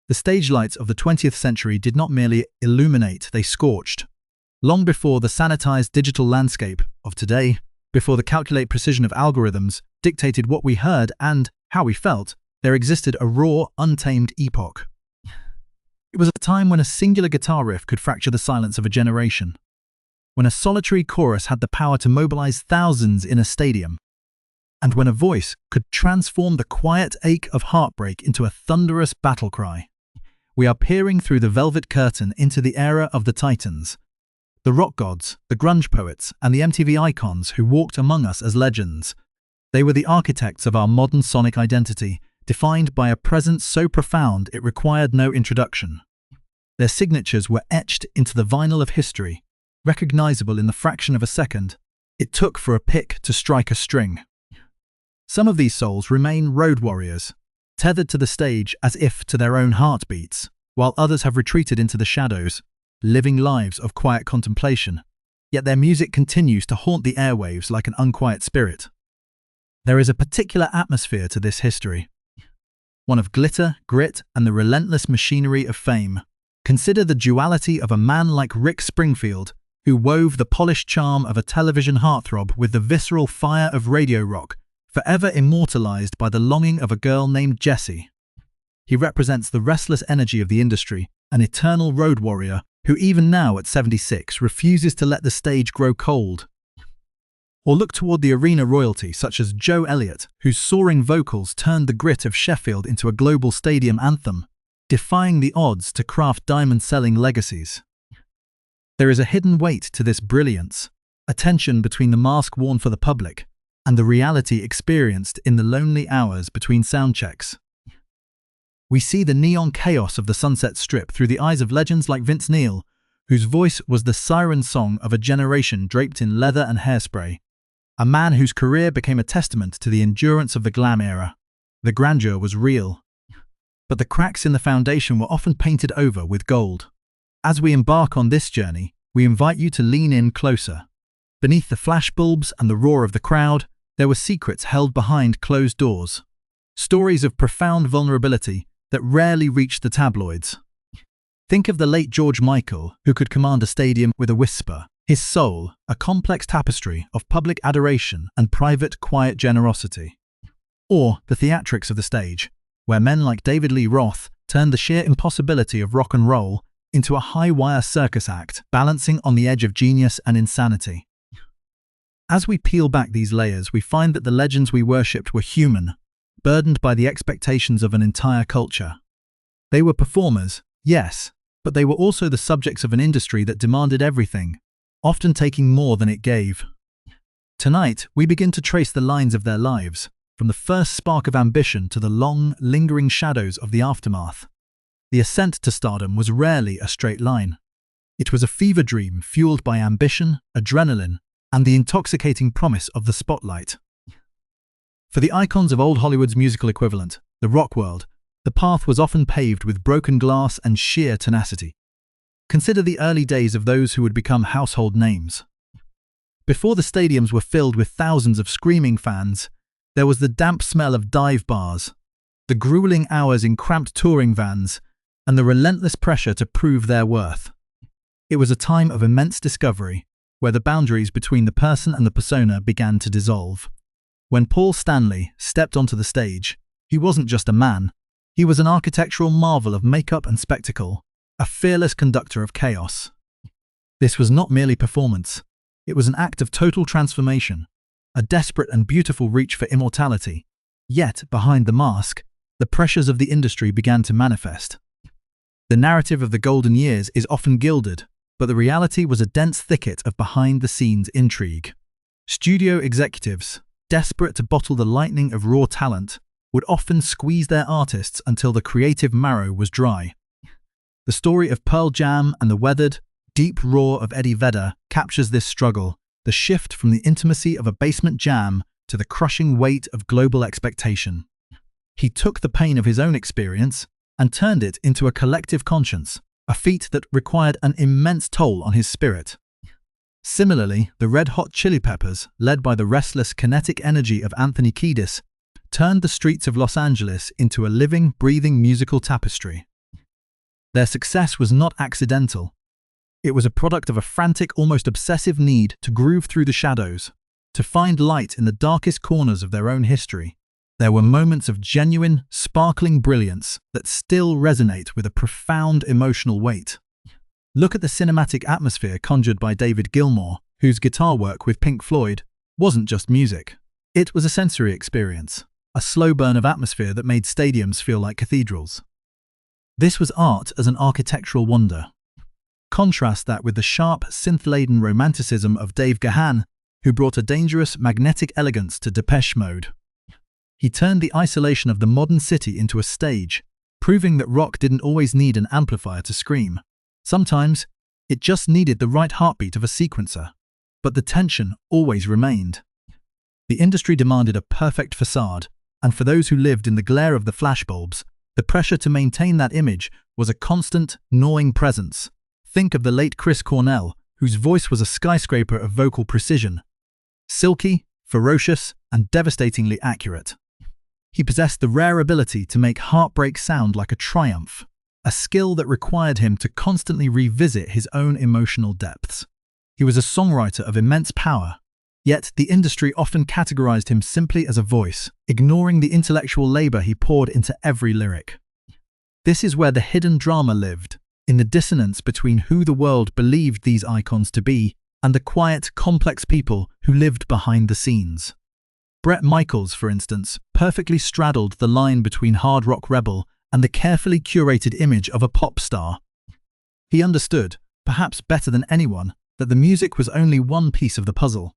The stage lights of the 20th century did not merely illuminate, they scorched. Long before the sanitized digital landscape of today, before the calculate precision of algorithms dictated what we heard and how we felt, there existed a raw, untamed epoch. It was a time when a singular guitar riff could fracture the silence of a generation, when a solitary chorus had the power to mobilize thousands in a stadium, and when a voice could transform the quiet ache of heartbreak into a thunderous battle cry. We are peering through the velvet curtain into the era of the titans, the rock gods, the grunge poets, and the MTV icons who walked among us as legends. They were the architects of our modern sonic identity, defined by a presence so profound it required no introduction. Their signatures were etched into the vinyl of history, recognizable in the fraction of a second it took for a pick to strike a string. Some of these souls remain road warriors, tethered to the stage as if to their own heartbeats, while others have retreated into the shadows, living lives of quiet contemplation. Yet their music continues to haunt the airwaves like an unquiet spirit. There is a particular atmosphere to this history, one of glitter, grit, and the relentless machinery of fame. Consider the duality of a man like Rick Springfield, who wove the polished charm of a television heartthrob with the visceral fire of radio rock, forever immortalized by the longing of a girl named Jessie. He represents the restless energy of the industry, an eternal road warrior who even now at 76 refuses to let the stage grow cold. Or look toward the arena royalty such as Joe Elliott, whose soaring vocals turned the grit of Sheffield into a global stadium anthem, defying the odds to craft diamond-selling legacies. There is a hidden weight to this brilliance, a tension between the mask worn for the public and the reality experienced in the lonely hours between soundchecks. We see the neon chaos of the Sunset Strip through the eyes of legends like Vince Neil, whose voice was the siren song of a generation draped in leather and hairspray. A man whose career became a testament to the endurance of the glam era. The grandeur was real, but the cracks in the foundation were often painted over with gold. As we embark on this journey, we invite you to lean in closer. Beneath the flashbulbs and the roar of the crowd, there were secrets held behind closed doors. Stories of profound vulnerability that rarely reached the tabloids. Think of the late George Michael, who could command a stadium with a whisper. His soul, a complex tapestry of public adoration and private, quiet generosity. Or the theatrics of the stage, where men like David Lee Roth turned the sheer impossibility of rock and roll into a high-wire circus act, balancing on the edge of genius and insanity. As we peel back these layers, we find that the legends we worshipped were human, burdened by the expectations of an entire culture. They were performers, yes, but they were also the subjects of an industry that demanded everything, often taking more than it gave. Tonight, we begin to trace the lines of their lives, from the first spark of ambition to the long, lingering shadows of the aftermath. The ascent to stardom was rarely a straight line. It was a fever dream fueled by ambition, adrenaline, and the intoxicating promise of the spotlight. For the icons of old Hollywood's musical equivalent, the rock world, the path was often paved with broken glass and sheer tenacity. Consider the early days of those who would become household names. Before the stadiums were filled with thousands of screaming fans, there was the damp smell of dive bars, the grueling hours in cramped touring vans, and the relentless pressure to prove their worth. It was a time of immense discovery, where the boundaries between the person and the persona began to dissolve. When Paul Stanley stepped onto the stage, he wasn't just a man, he was an architectural marvel of makeup and spectacle, a fearless conductor of chaos. This was not merely performance, it was an act of total transformation, a desperate and beautiful reach for immortality. Yet, behind the mask, the pressures of the industry began to manifest. The narrative of the golden years is often gilded, but the reality was a dense thicket of behind-the-scenes intrigue. Studio executives, desperate to bottle the lightning of raw talent, would often squeeze their artists until the creative marrow was dry. The story of Pearl Jam and the weathered, deep roar of Eddie Vedder captures this struggle, the shift from the intimacy of a basement jam to the crushing weight of global expectation. He took the pain of his own experience and turned it into a collective conscience, a feat that required an immense toll on his spirit. Similarly, the Red Hot Chili Peppers, led by the restless, kinetic energy of Anthony Kiedis, turned the streets of Los Angeles into a living, breathing musical tapestry. Their success was not accidental. It was a product of a frantic, almost obsessive need to groove through the shadows, to find light in the darkest corners of their own history. There were moments of genuine, sparkling brilliance that still resonate with a profound emotional weight. Look at the cinematic atmosphere conjured by David Gilmour, whose guitar work with Pink Floyd wasn't just music. It was a sensory experience, a slow burn of atmosphere that made stadiums feel like cathedrals. This was art as an architectural wonder. Contrast that with the sharp, synth-laden romanticism of Dave Gahan, who brought a dangerous, magnetic elegance to Depeche Mode. He turned the isolation of the modern city into a stage, proving that rock didn't always need an amplifier to scream. Sometimes, it just needed the right heartbeat of a sequencer. But the tension always remained. The industry demanded a perfect facade, and for those who lived in the glare of the flashbulbs, the pressure to maintain that image was a constant, gnawing presence. Think of the late Chris Cornell, whose voice was a skyscraper of vocal precision. Silky, ferocious, and devastatingly accurate. He possessed the rare ability to make heartbreak sound like a triumph, a skill that required him to constantly revisit his own emotional depths. He was a songwriter of immense power, yet the industry often categorized him simply as a voice, ignoring the intellectual labor he poured into every lyric. This is where the hidden drama lived, in the dissonance between who the world believed these icons to be and the quiet, complex people who lived behind the scenes. Bret Michaels, for instance, perfectly straddled the line between hard rock rebel and the carefully curated image of a pop star. He understood, perhaps better than anyone, that the music was only one piece of the puzzle.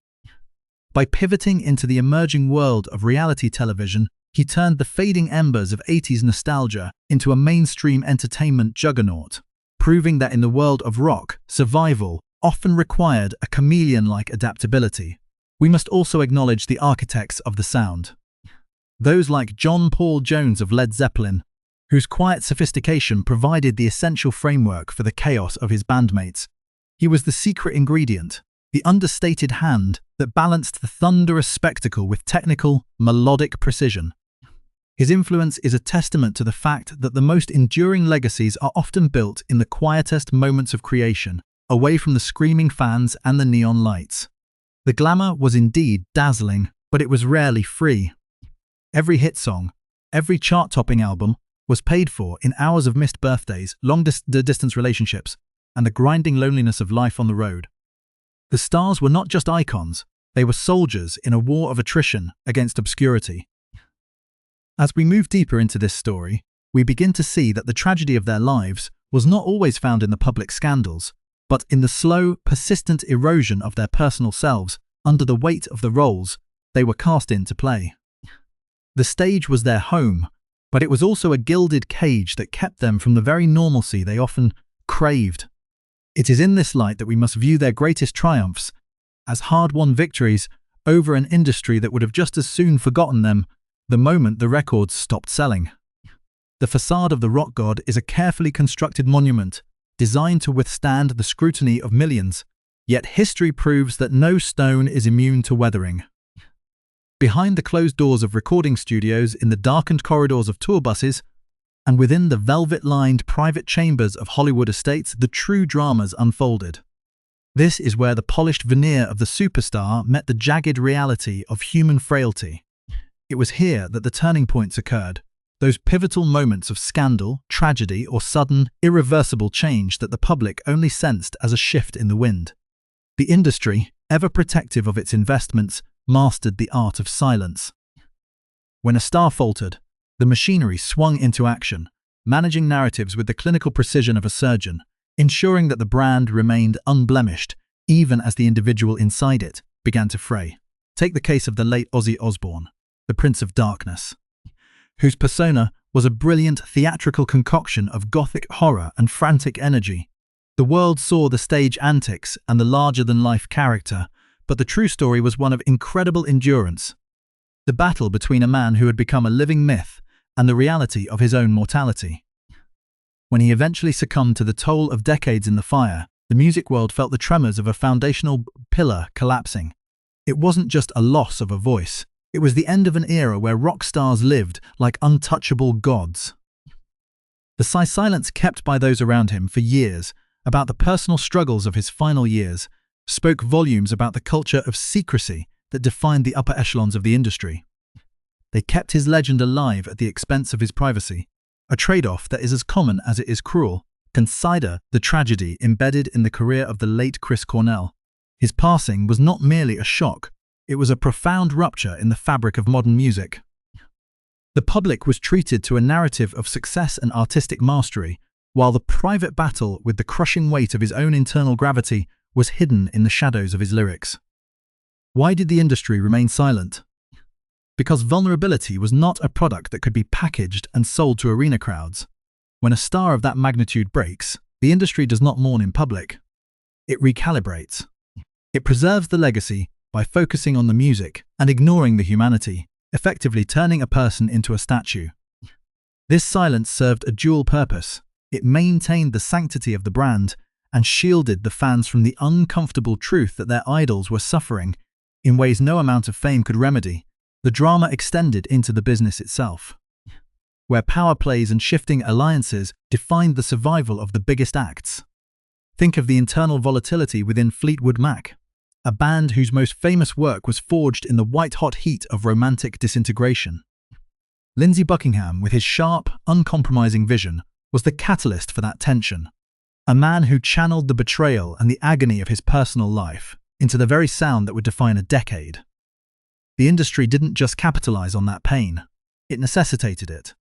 By pivoting into the emerging world of reality television, he turned the fading embers of 80s nostalgia into a mainstream entertainment juggernaut, proving that in the world of rock, survival often required a chameleon-like adaptability. We must also acknowledge the architects of the sound. Those like John Paul Jones of Led Zeppelin, whose quiet sophistication provided the essential framework for the chaos of his bandmates. He was the secret ingredient, the understated hand that balanced the thunderous spectacle with technical, melodic precision. His influence is a testament to the fact that the most enduring legacies are often built in the quietest moments of creation, away from the screaming fans and the neon lights. The glamour was indeed dazzling, but it was rarely free. Every hit song, every chart-topping album, was paid for in hours of missed birthdays, long-distance relationships, and the grinding loneliness of life on the road. The stars were not just icons, they were soldiers in a war of attrition against obscurity. As we move deeper into this story, we begin to see that the tragedy of their lives was not always found in the public scandals, but in the slow, persistent erosion of their personal selves under the weight of the roles they were cast in to play. The stage was their home, but it was also a gilded cage that kept them from the very normalcy they often craved. It is in this light that we must view their greatest triumphs as hard-won victories over an industry that would have just as soon forgotten them the moment the records stopped selling. The facade of the rock god is a carefully constructed monument designed to withstand the scrutiny of millions, yet history proves that no stone is immune to weathering. Behind the closed doors of recording studios, in the darkened corridors of tour buses, and within the velvet-lined private chambers of Hollywood estates, the true dramas unfolded. This is where the polished veneer of the superstar met the jagged reality of human frailty. It was here that the turning points occurred, those pivotal moments of scandal, tragedy, or sudden, irreversible change that the public only sensed as a shift in the wind. The industry, ever protective of its investments, mastered the art of silence. When a star faltered, the machinery swung into action, managing narratives with the clinical precision of a surgeon, ensuring that the brand remained unblemished, even as the individual inside it began to fray. Take the case of the late Ozzy Osbourne, the Prince of Darkness, whose persona was a brilliant theatrical concoction of gothic horror and frantic energy. The world saw the stage antics and the larger-than-life character, but the true story was one of incredible endurance. The battle between a man who had become a living myth and the reality of his own mortality. When he eventually succumbed to the toll of decades in the fire, the music world felt the tremors of a foundational pillar collapsing. It wasn't just a loss of a voice. It was the end of an era where rock stars lived like untouchable gods. The silence kept by those around him for years about the personal struggles of his final years spoke volumes about the culture of secrecy that defined the upper echelons of the industry. They kept his legend alive at the expense of his privacy, a trade-off that is as common as it is cruel. Consider the tragedy embedded in the career of the late Chris Cornell. His passing was not merely a shock, it was a profound rupture in the fabric of modern music. The public was treated to a narrative of success and artistic mastery, while the private battle with the crushing weight of his own internal gravity was hidden in the shadows of his lyrics. Why did the industry remain silent? Because vulnerability was not a product that could be packaged and sold to arena crowds. When a star of that magnitude breaks, the industry does not mourn in public. It recalibrates. It preserves the legacy by focusing on the music and ignoring the humanity, effectively turning a person into a statue. This silence served a dual purpose. It maintained the sanctity of the brand and shielded the fans from the uncomfortable truth that their idols were suffering in ways no amount of fame could remedy. The drama extended into the business itself, where power plays and shifting alliances defined the survival of the biggest acts. Think of the internal volatility within Fleetwood Mac, a band whose most famous work was forged in the white-hot heat of romantic disintegration. Lindsey Buckingham, with his sharp, uncompromising vision, was the catalyst for that tension, a man who channeled the betrayal and the agony of his personal life into the very sound that would define a decade. The industry didn't just capitalize on that pain, it necessitated it.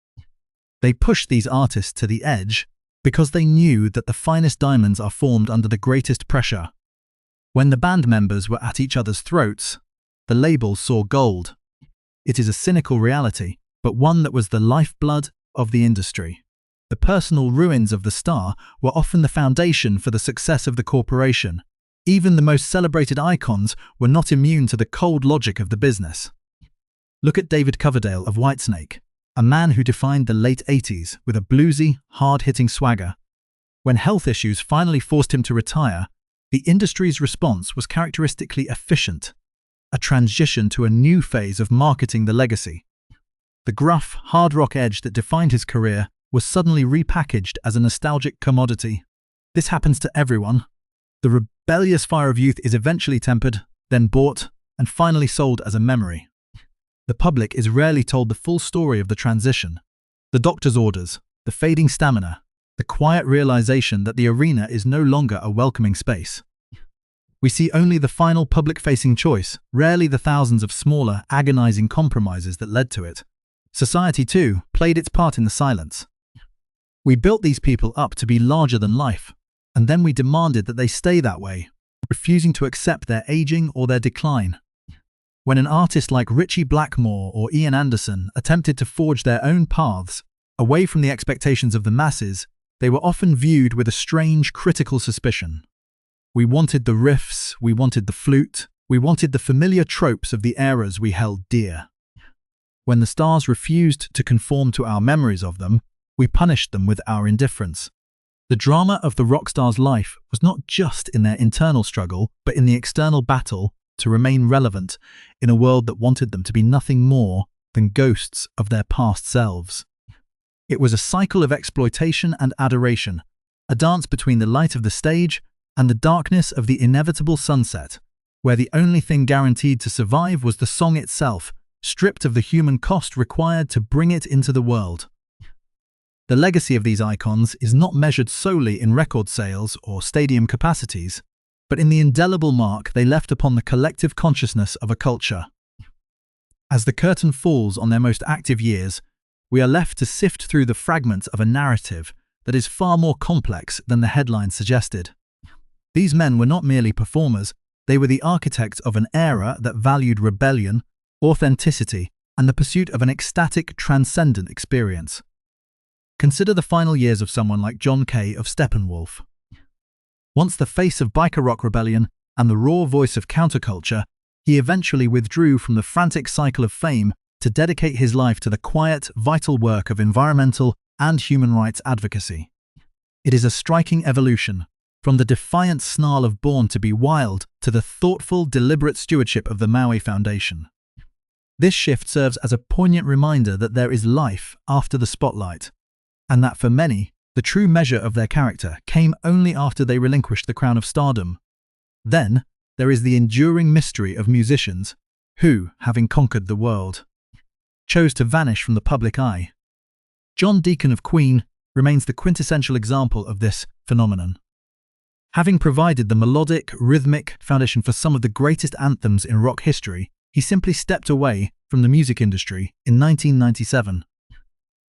They pushed these artists to the edge because they knew that the finest diamonds are formed under the greatest pressure. When the band members were at each other's throats, the labels saw gold. It is a cynical reality, but one that was the lifeblood of the industry. The personal ruins of the star were often the foundation for the success of the corporation. Even the most celebrated icons were not immune to the cold logic of the business. Look at David Coverdale of Whitesnake, a man who defined the late 80s with a bluesy, hard-hitting swagger. When health issues finally forced him to retire, the industry's response was characteristically efficient, a transition to a new phase of marketing the legacy. The gruff, hard rock edge that defined his career was suddenly repackaged as a nostalgic commodity. This happens to everyone. The rebellious fire of youth is eventually tempered, then bought, and finally sold as a memory. The public is rarely told the full story of the transition. The doctor's orders, the fading stamina, the quiet realization that the arena is no longer a welcoming space. We see only the final public-facing choice, rarely the thousands of smaller, agonizing compromises that led to it. Society, too, played its part in the silence. We built these people up to be larger than life, and then we demanded that they stay that way, refusing to accept their aging or their decline. When an artist like Ritchie Blackmore or Ian Anderson attempted to forge their own paths, away from the expectations of the masses, they were often viewed with a strange, critical suspicion. We wanted the riffs, we wanted the flute, we wanted the familiar tropes of the eras we held dear. When the stars refused to conform to our memories of them, we punished them with our indifference. The drama of the rock star's life was not just in their internal struggle, but in the external battle to remain relevant in a world that wanted them to be nothing more than ghosts of their past selves. It was a cycle of exploitation and adoration, a dance between the light of the stage and the darkness of the inevitable sunset, where the only thing guaranteed to survive was the song itself, stripped of the human cost required to bring it into the world. The legacy of these icons is not measured solely in record sales or stadium capacities, but in the indelible mark they left upon the collective consciousness of a culture. As the curtain falls on their most active years, we are left to sift through the fragments of a narrative that is far more complex than the headline suggested. These men were not merely performers, they were the architects of an era that valued rebellion, authenticity, and the pursuit of an ecstatic, transcendent experience. Consider the final years of someone like John Kay of Steppenwolf. Once the face of biker rock rebellion and the raw voice of counterculture, he eventually withdrew from the frantic cycle of fame to dedicate his life to the quiet, vital work of environmental and human rights advocacy. It is a striking evolution, from the defiant snarl of Born to Be Wild to the thoughtful, deliberate stewardship of the Maui Foundation. This shift serves as a poignant reminder that there is life after the spotlight. and that for many, the true measure of their character came only after they relinquished the crown of stardom. Then, there is the enduring mystery of musicians who, having conquered the world, chose to vanish from the public eye. John Deacon of Queen remains the quintessential example of this phenomenon. Having provided the melodic, rhythmic foundation for some of the greatest anthems in rock history, he simply stepped away from the music industry in 1997.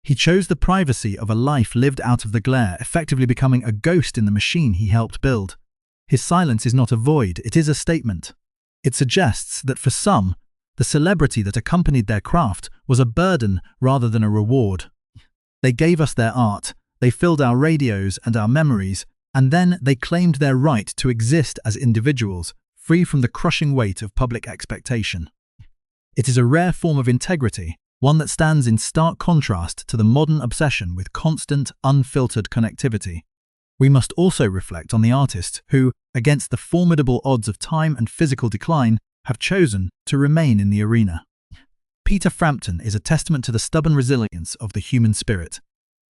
He chose the privacy of a life lived out of the glare, effectively becoming a ghost in the machine he helped build. His silence is not a void, it is a statement. It suggests that for some, the celebrity that accompanied their craft was a burden rather than a reward. They gave us their art, they filled our radios and our memories, and then they claimed their right to exist as individuals, free from the crushing weight of public expectation. It is a rare form of integrity, one that stands in stark contrast to the modern obsession with constant, unfiltered connectivity. We must also reflect on the artists who, against the formidable odds of time and physical decline, have chosen to remain in the arena. Peter Frampton is a testament to the stubborn resilience of the human spirit.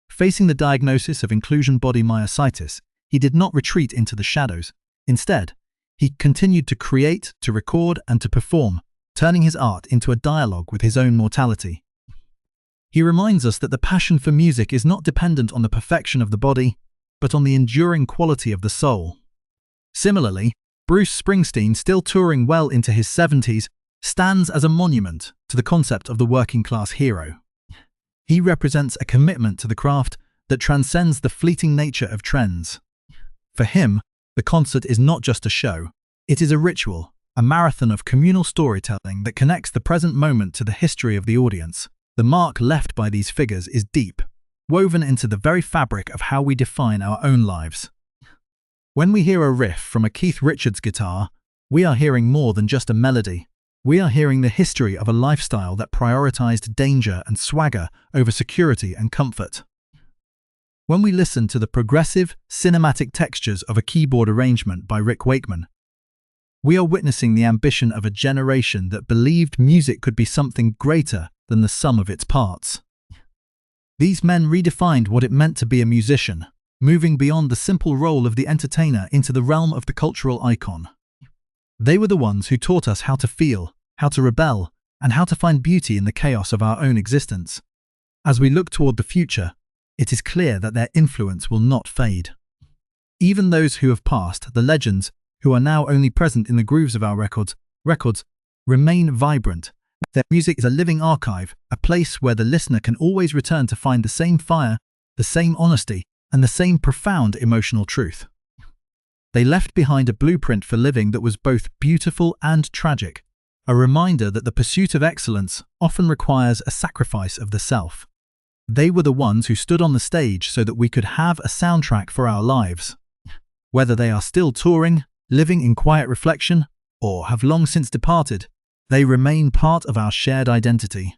Facing the diagnosis of inclusion body myositis, he did not retreat into the shadows. Instead, he continued to create, to record, and to perform, turning his art into a dialogue with his own mortality. He reminds us that the passion for music is not dependent on the perfection of the body, but on the enduring quality of the soul. Similarly, Bruce Springsteen, still touring well into his 70s, stands as a monument to the concept of the working-class hero. He represents a commitment to the craft that transcends the fleeting nature of trends. For him, the concert is not just a show, it is a ritual, a marathon of communal storytelling that connects the present moment to the history of the audience. The mark left by these figures is deep, woven into the very fabric of how we define our own lives. When we hear a riff from a Keith Richards guitar, we are hearing more than just a melody. We are hearing the history of a lifestyle that prioritized danger and swagger over security and comfort. When we listen to the progressive, cinematic textures of a keyboard arrangement by Rick Wakeman, we are witnessing the ambition of a generation that believed music could be something greater than the sum of its parts. These men redefined what it meant to be a musician, moving beyond the simple role of the entertainer into the realm of the cultural icon. They were the ones who taught us how to feel, how to rebel, and how to find beauty in the chaos of our own existence. As we look toward the future, it is clear that their influence will not fade. Even those who have passed, the legends, who are now only present in the grooves of our records, remain vibrant. Their music is a living archive, a place where the listener can always return to find the same fire, the same honesty, and the same profound emotional truth. They left behind a blueprint for living that was both beautiful and tragic, a reminder that the pursuit of excellence often requires a sacrifice of the self. They were the ones who stood on the stage so that we could have a soundtrack for our lives. Whether they are still touring, living in quiet reflection, or have long since departed, they remain part of our shared identity.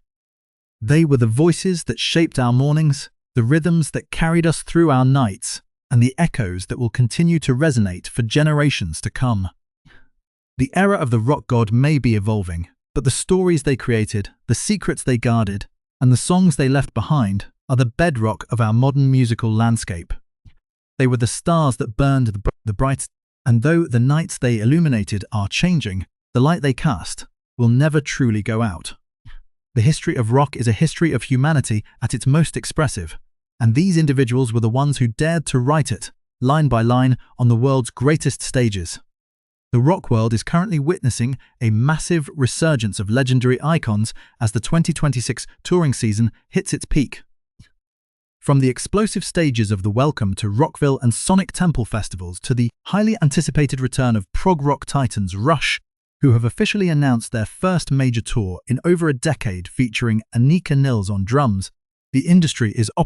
They were the voices that shaped our mornings, the rhythms that carried us through our nights, and the echoes that will continue to resonate for generations to come. The era of the rock god may be evolving, but the stories they created, the secrets they guarded, and the songs they left behind are the bedrock of our modern musical landscape. They were the stars that burned the brightest, and though the nights they illuminated are changing, the light they cast will never truly go out. The history of rock is a history of humanity at its most expressive, and these individuals were the ones who dared to write it, line by line, on the world's greatest stages. The rock world is currently witnessing a massive resurgence of legendary icons as the 2026 touring season hits its peak. From the explosive stages of the Welcome to Rockville and Sonic Temple festivals to the highly anticipated return of prog rock titans Rush, who have officially announced their first major tour in over a decade featuring Anika Nilsson on drums, the industry is operating